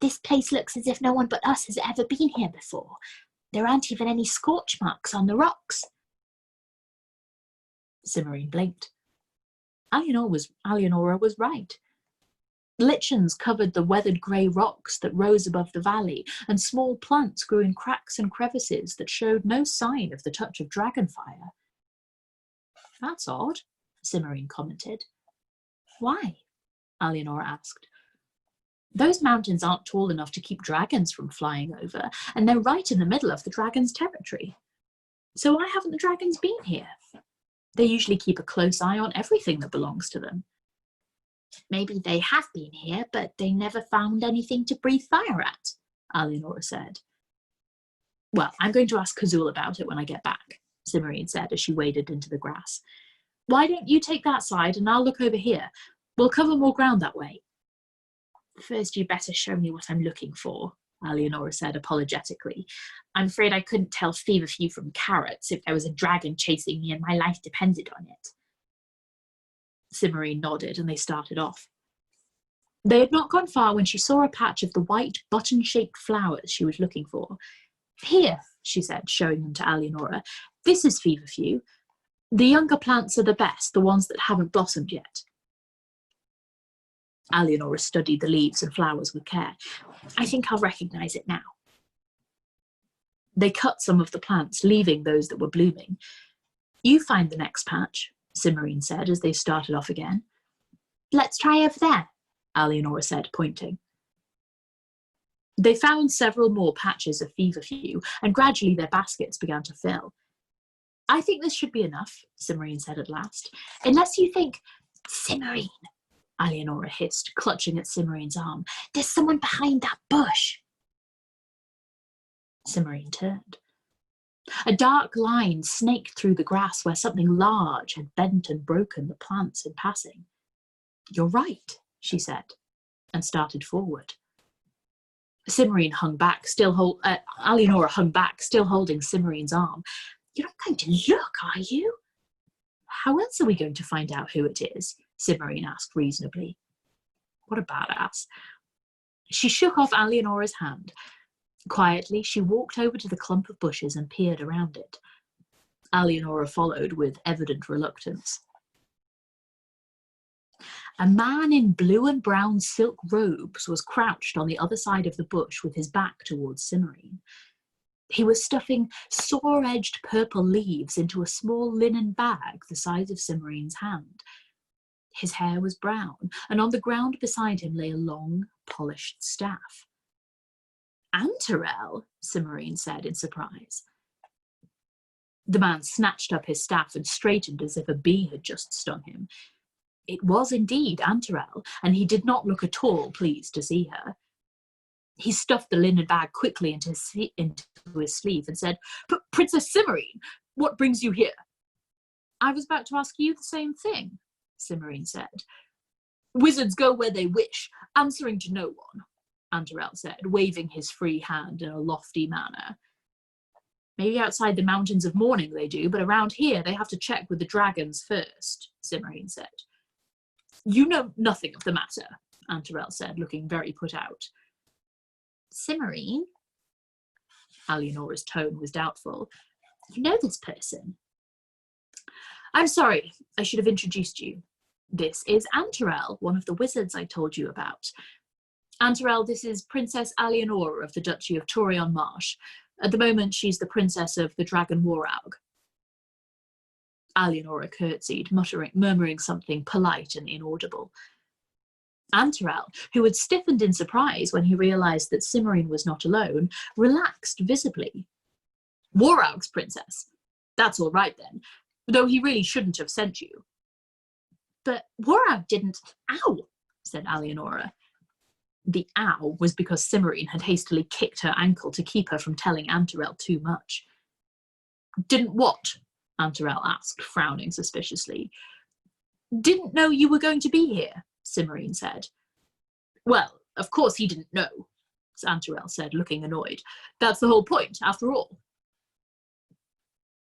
"This place looks as if no one but us has ever been here before. There aren't even any scorch marks on the rocks." Cimarine blinked. Alienora was right. Lichens covered the weathered grey rocks that rose above the valley, and small plants grew in cracks and crevices that showed no sign of the touch of dragonfire. "That's odd," Cimarine commented. "Why?" Alienora asked. "Those mountains aren't tall enough to keep dragons from flying over, and they're right in the middle of the dragon's territory. So why haven't the dragons been here? They usually keep a close eye on everything that belongs to them." "Maybe they have been here, but they never found anything to breathe fire at," Alienora said. "Well, I'm going to ask Kazul about it when I get back," Cimarine said as she waded into the grass. "Why don't you take that side and I'll look over here? We'll cover more ground that way." "First, you better show me what I'm looking for," Alienora said apologetically. "I'm afraid I couldn't tell feverfew from carrots if there was a dragon chasing me and my life depended on it." Cimarine nodded and they started off. They had not gone far when she saw a patch of the white button-shaped flowers she was looking for. "Here," she said, showing them to Alienora. "This is feverfew. The younger plants are the best, the ones that haven't blossomed yet." Alienora studied the leaves and flowers with care. "I think I'll recognize it now." They cut some of the plants, leaving those that were blooming. "You find the next patch," Cimarine said as they started off again. "Let's try over there," Alienora said, pointing. They found several more patches of feverfew, and gradually their baskets began to fill. "I think this should be enough," Cimarine said at last. "Unless you think—" "Cimarine!" Alienora hissed, clutching at Cimarine's arm. "There's someone behind that bush." Cimarine turned. A dark line snaked through the grass where something large had bent and broken the plants in passing. "You're right," she said, and started forward. Alienora hung back, still holding Cimarine's arm. "You're not going to look, are you?" "How else are we going to find out who it is?" Cimarine asked reasonably. What a badass. She shook off Alienora's hand. Quietly, she walked over to the clump of bushes and peered around it. Alienora followed with evident reluctance. A man in blue and brown silk robes was crouched on the other side of the bush with his back towards Cimarine. He was stuffing saw-edged purple leaves into a small linen bag the size of Cimarine's hand. His hair was brown, and on the ground beside him lay a long, polished staff. "Antarel," Cimarine said in surprise. The man snatched up his staff and straightened as if a bee had just stung him. It was indeed Antarel, and he did not look at all pleased to see her. He stuffed the linen bag quickly into his sleeve and said, "Princess Cimarine, what brings you here?" "I was about to ask you the same thing," Cimarine said. "Wizards go where they wish, answering to no one," Antarel said, waving his free hand in a lofty manner. "Maybe outside the Mountains of Mourning they do, but around here they have to check with the dragons first," Cimarine said. "You know nothing of the matter," Antarel said, looking very put out. "Cimarine?" Alienora's tone was doubtful. "You know this person?" "I'm sorry, I should have introduced you. This is Antarel, one of the wizards I told you about. Antarel, this is Princess Alienora of the Duchy of Torion Marsh. At the moment, she's the princess of the Dragon Waraug. Alienora curtsied, murmuring something polite and inaudible. Antarel, who had stiffened in surprise when he realised that Cimmerian was not alone, relaxed visibly. Waraug's princess. That's all right then, though he really shouldn't have sent you. But Waraug didn't. Ow, said Alienora. The ow was because Cimmerian had hastily kicked her ankle to keep her from telling Antarel too much. Didn't what? Antarel asked, frowning suspiciously. Didn't know you were going to be here, Cimmerian said. Well, of course he didn't know, Antarel said, looking annoyed. That's the whole point, after all.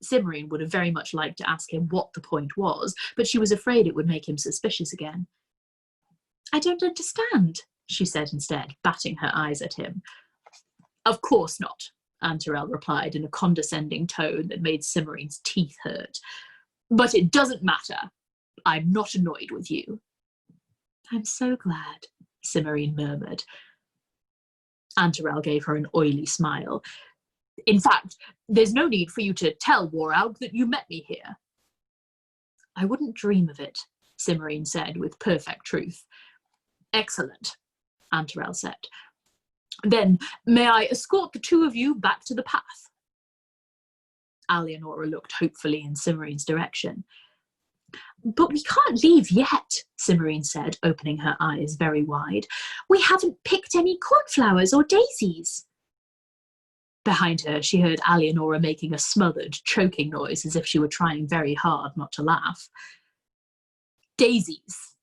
Cimmerian would have very much liked to ask him what the point was, but she was afraid it would make him suspicious again. I don't understand, she said instead, batting her eyes at him. Of course not, Antarel replied in a condescending tone that made Cimmerian's teeth hurt. But it doesn't matter. I'm not annoyed with you. I'm so glad, Cimmerian murmured. Antarel gave her an oily smile. In fact, there's no need for you to tell Waraug that you met me here. I wouldn't dream of it, Cimmerian said with perfect truth. Excellent, Antarel said. Then may I escort the two of you back to the path? Alienora looked hopefully in Cimmerian's direction. But we can't leave yet, Cimmerian said, opening her eyes very wide. We haven't picked any cornflowers or daisies. Behind her, she heard Alienora making a smothered, choking noise as if she were trying very hard not to laugh. Daisies,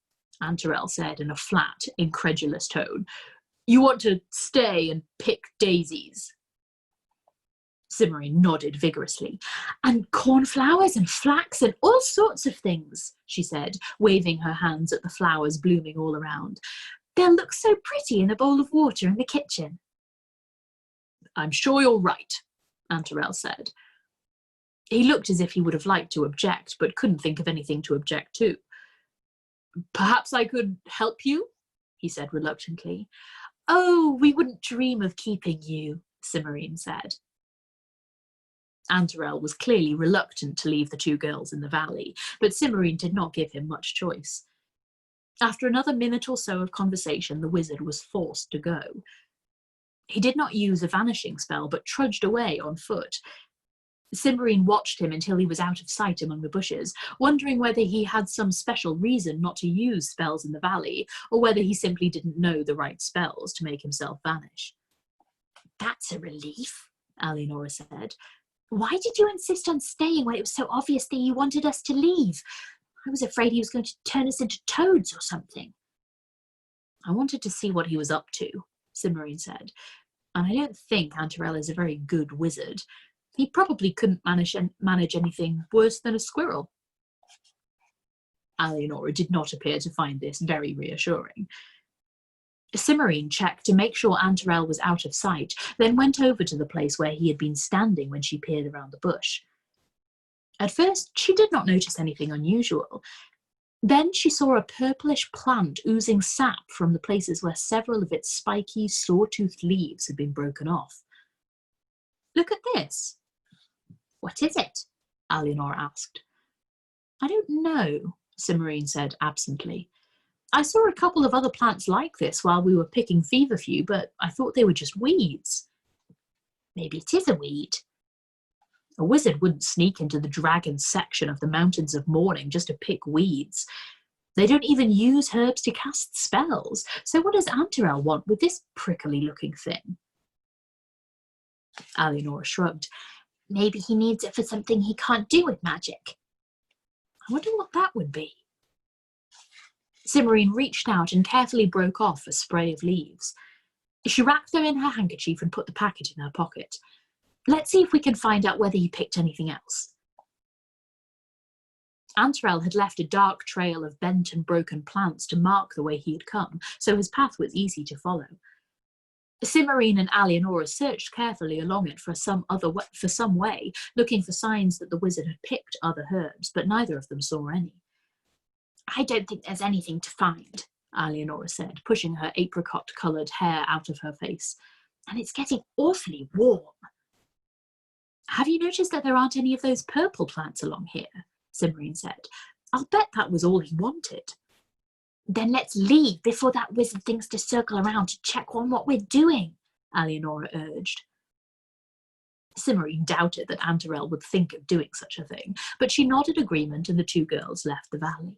Antarel said in a flat, incredulous tone. You want to stay and pick daisies? Cimmerian nodded vigorously. And cornflowers and flax and all sorts of things, she said, waving her hands at the flowers blooming all around. They'll look so pretty in a bowl of water in the kitchen. I'm sure you're right, Antarel said. He looked as if he would have liked to object, but couldn't think of anything to object to. Perhaps I could help you, he said reluctantly. Oh, we wouldn't dream of keeping you, Cimmerian said. Antarel was clearly reluctant to leave the two girls in the valley, but Cimmerian did not give him much choice. After another minute or so of conversation, the wizard was forced to go. He did not use a vanishing spell, but trudged away on foot. Cimmerian watched him until he was out of sight among the bushes, wondering whether he had some special reason not to use spells in the valley, or whether he simply didn't know the right spells to make himself vanish. That's a relief, Alienora said. Why did you insist on staying when it was so obvious that you wanted us to leave? I was afraid he was going to turn us into toads or something. I wanted to see what he was up to, Cimmerian said, and I don't think Antarel is a very good wizard. He probably couldn't manage anything worse than a squirrel. Alienora did not appear to find this very reassuring. Cimmerian checked to make sure Antarel was out of sight, then went over to the place where he had been standing when she peered around the bush. At first, she did not notice anything unusual. Then she saw a purplish plant oozing sap from the places where several of its spiky, saw-toothed leaves had been broken off. Look at this. What is it? Alienora asked. I don't know, Cimmerian said absently. I saw a couple of other plants like this while we were picking feverfew, but I thought they were just weeds. Maybe it is a weed. A wizard wouldn't sneak into the dragon section of the Mountains of Mourning just to pick weeds. They don't even use herbs to cast spells, so what does Antarel want with this prickly-looking thing? Alienora shrugged. Maybe he needs it for something he can't do with magic. I wonder what that would be. Cimmerian reached out and carefully broke off a spray of leaves. She wrapped them in her handkerchief and put the packet in her pocket. Let's see if we can find out whether he picked anything else. Antarel had left a dark trail of bent and broken plants to mark the way he had come, so his path was easy to follow. Cimmerian and Alienora searched carefully along it for some way, looking for signs that the wizard had picked other herbs, but neither of them saw any. I don't think there's anything to find, Alienora said, pushing her apricot-coloured hair out of her face. And it's getting awfully warm. Have you noticed that there aren't any of those purple plants along here? Simrine said. I'll bet that was all he wanted. Then let's leave before that wizard thinks to circle around to check on what we're doing, Alienora urged. Simrine doubted that Antarel would think of doing such a thing, but she nodded agreement and the two girls left the valley.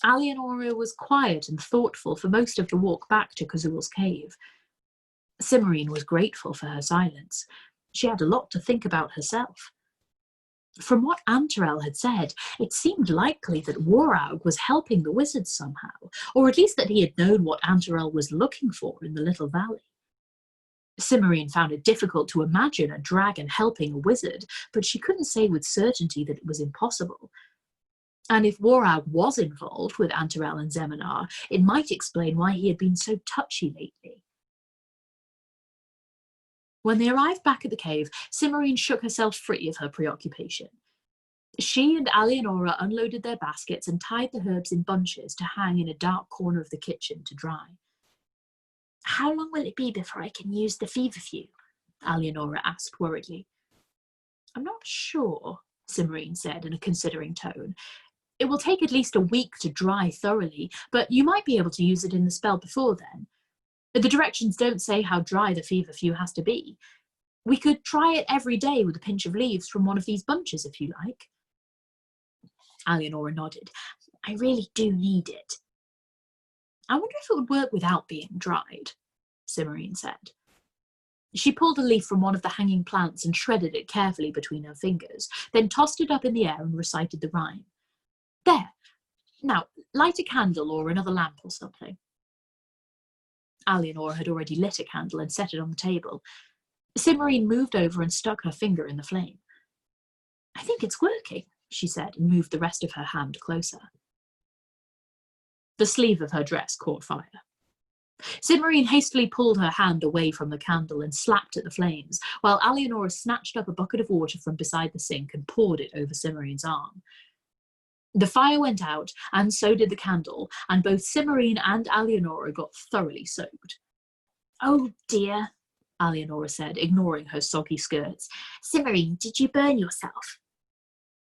Alienora was quiet and thoughtful for most of the walk back to Kazul's cave. Simrine was grateful for her silence. She had a lot to think about herself. From what Antarel had said, it seemed likely that Waraug was helping the wizards somehow, or at least that he had known what Antarel was looking for in the little valley. Simrine found it difficult to imagine a dragon helping a wizard, but she couldn't say with certainty that it was impossible. And if Waraug was involved with Antarel and Zeminar, it might explain why he had been so touchy lately. When they arrived back at the cave, Simrine shook herself free of her preoccupation. She and Alienora unloaded their baskets and tied the herbs in bunches to hang in a dark corner of the kitchen to dry. How long will it be before I can use the feverfew? Alienora asked worriedly. I'm not sure, Simrine said in a considering tone. It will take at least a week to dry thoroughly, but you might be able to use it in the spell before then. The directions don't say how dry the feverfew has to be. We could try it every day with a pinch of leaves from one of these bunches if you like. Alienora nodded. I really do need it. I wonder if it would work without being dried, Simrine said. She pulled a leaf from one of the hanging plants and shredded it carefully between her fingers, then tossed it up in the air and recited the rhyme. There. Now, light a candle or another lamp or something. Alienora had already lit a candle and set it on the table. Simrine moved over and stuck her finger in the flame. I think it's working, she said, and moved the rest of her hand closer. The sleeve of her dress caught fire. Simrine hastily pulled her hand away from the candle and slapped at the flames, while Alienora snatched up a bucket of water from beside the sink and poured it over Simrine's arm. The fire went out, and so did the candle, and both Simrine and Alienora got thoroughly soaked. Oh dear, Alienora said, ignoring her soggy skirts. Simrine, did you burn yourself?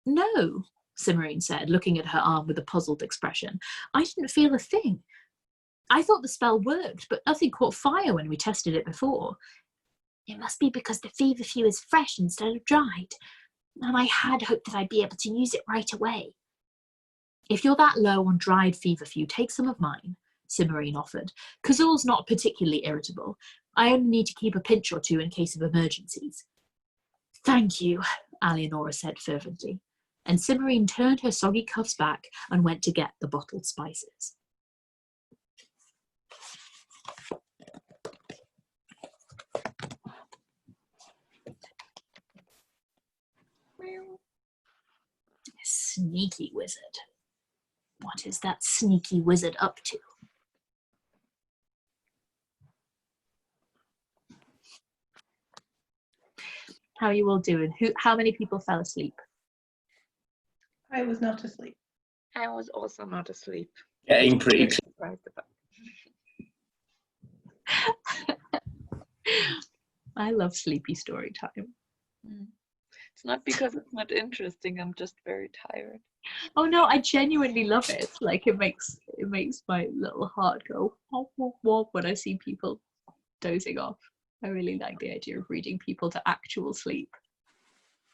No, Simrine said, looking at her arm with a puzzled expression. I didn't feel a thing. I thought the spell worked, but nothing caught fire when we tested it before. It must be because the feverfew is fresh instead of dried, and I had hoped that I'd be able to use it right away. If you're that low on dried feverfew, take some of mine, Simrine offered. Kazul's not particularly irritable. I only need to keep a pinch or two in case of emergencies. Thank you, Alienora said fervently, and Simrine turned her soggy cuffs back and went to get the bottled spices. Sneaky wizard. What is that sneaky wizard up to? How are you all doing? How many people fell asleep? I was not asleep. I was also not asleep. Getting pretty Very surprised about. I love sleepy story time. It's not because it's not interesting, I'm just very tired. Oh no, I genuinely love it. Like it makes my little heart go womp womp womp when I see people dozing off. I really like the idea of reading people to actual sleep.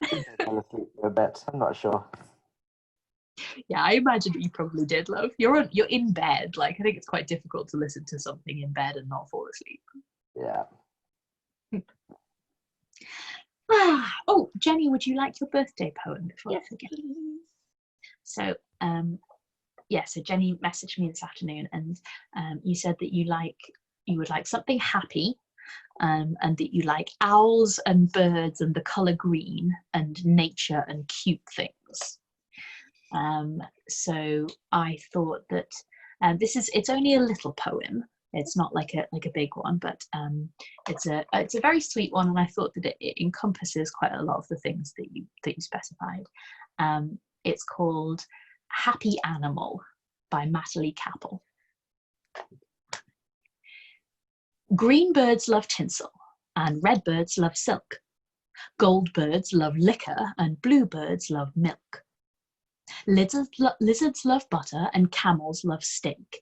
I fell asleep for a bit. I'm not sure. Yeah, I imagine you probably did, love. You're in bed. Like I think it's quite difficult to listen to something in bed and not fall asleep. Yeah. Oh, Jenny, would you like your birthday poem before I forget? Please. So, so Jenny messaged me this afternoon, and you said that you would like something happy, and that you like owls and birds and the color green and nature and cute things. So I thought that it's only a little poem. It's not like a big one, but it's a very sweet one, and I thought that it encompasses quite a lot of the things that you specified. It's called Happy Animal by Matalie Capel. Green birds love tinsel, and red birds love silk. Goldbirds love liquor and bluebirds love milk. Lizards love butter and camels love steak.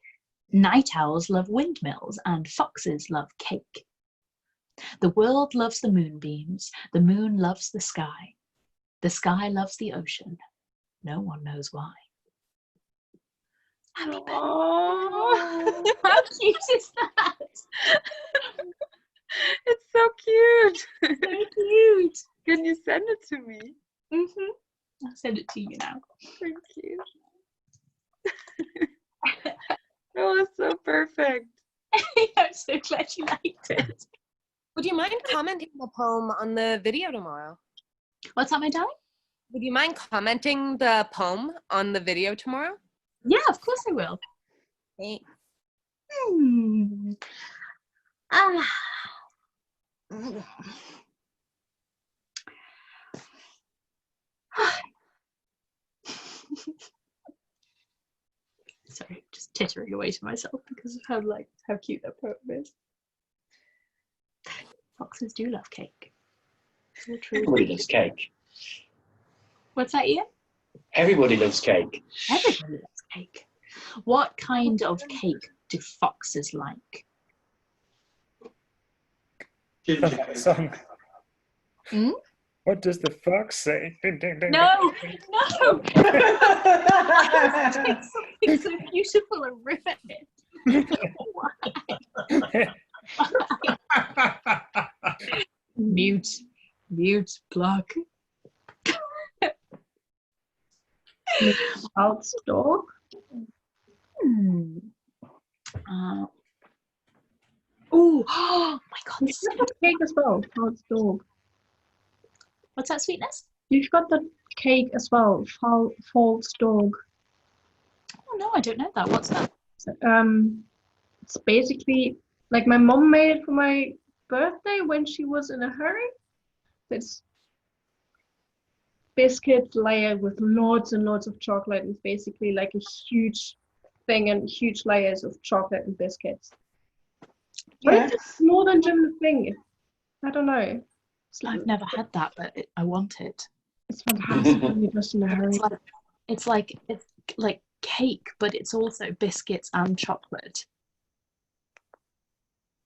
Night owls love windmills and foxes love cake. The world loves the moonbeams, the moon loves the sky loves the ocean. No one knows why. Happy birthday. How cute is that? It's so cute. So cute. Can you send it to me? Mm-hmm. I'll send it to you now. Thank you. That was so perfect. I'm so glad you liked it. Would you mind commenting the poem on the video tomorrow? What's that, my darling? Would you mind commenting the poem on the video tomorrow? Yeah, of course I will. Thanks. Sorry, just tittering away to myself because of how cute that poem is. Foxes do love cake. So true. Everybody loves cake. What's that, Ian? Everybody loves cake. Everybody loves cake. What kind of cake do foxes like? Song. Hmm? What does the fox say? Ding, ding, ding, No, ding. no. It's something so beautiful and ruin it. Mute, block. False dog. Oh my god, this is Got cake as well. False dog. What's that, Sweetness? You've got the cake as well. False dog. Oh no, I don't know that. What's that? It's basically like my mom made it for my birthday when she was in a hurry. It's biscuit layer with lots and lots of chocolate. It's basically like a huge thing and huge layers of chocolate and biscuits. But it's more than just a thing. I don't know. I've never had that, but I want it. It's fantastic when you're just in a hurry. It's like cake, but it's also biscuits and chocolate.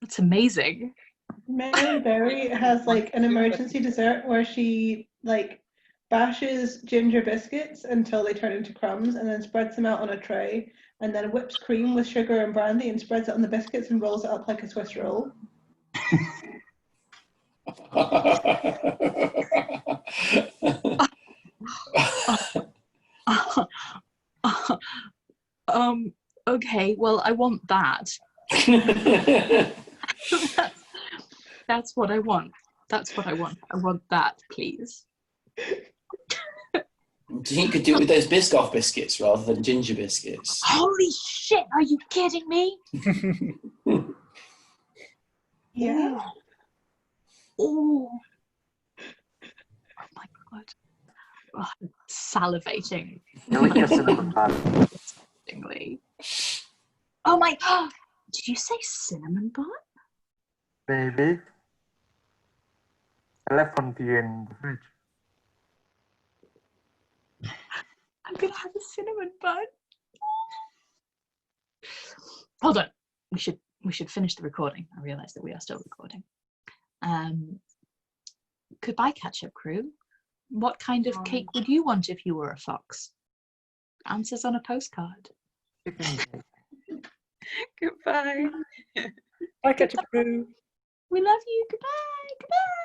That's amazing. Mary Berry has like an emergency dessert where she like bashes ginger biscuits until they turn into crumbs and then spreads them out on a tray and then whips cream with sugar and brandy and spreads it on the biscuits and rolls it up like a Swiss roll. Okay, well, I want that. That's what I want. That's what I want. I want that, please. Do you think you could do it with those Biscoff biscuits rather than ginger biscuits? Holy shit, are you kidding me? Yeah. Oh my god. Oh, I'm salivating. No, we get cinnamon bun. Oh my god. Did you say cinnamon bun? Maybe. I left one for you in the fridge. I'm gonna have a cinnamon bun. Hold on. We should finish the recording. I realise that we are still recording. Goodbye, catch-up crew. What kind of cake would you want if you were a fox? Answers on a postcard. Goodbye. Bye, catch-up crew. We love you. Goodbye. Goodbye.